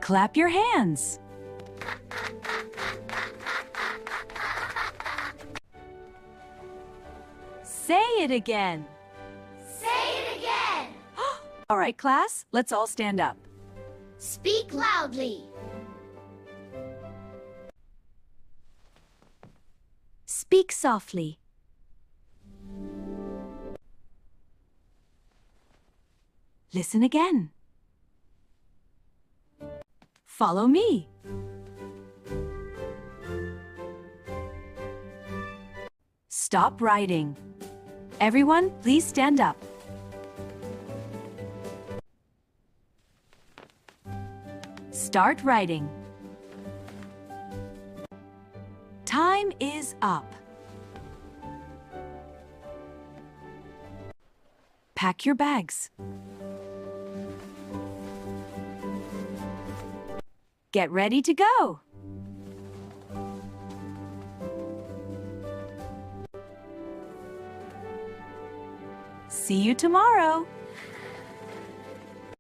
Clap your hands. Say it again. Say it again. All right, class, let's all stand up. Speak loudly. Speak softly. Listen again. Follow me. Stop writing. Everyone, please stand up. Start writing. Time is up. Pack your bags. Get ready to go. See you tomorrow.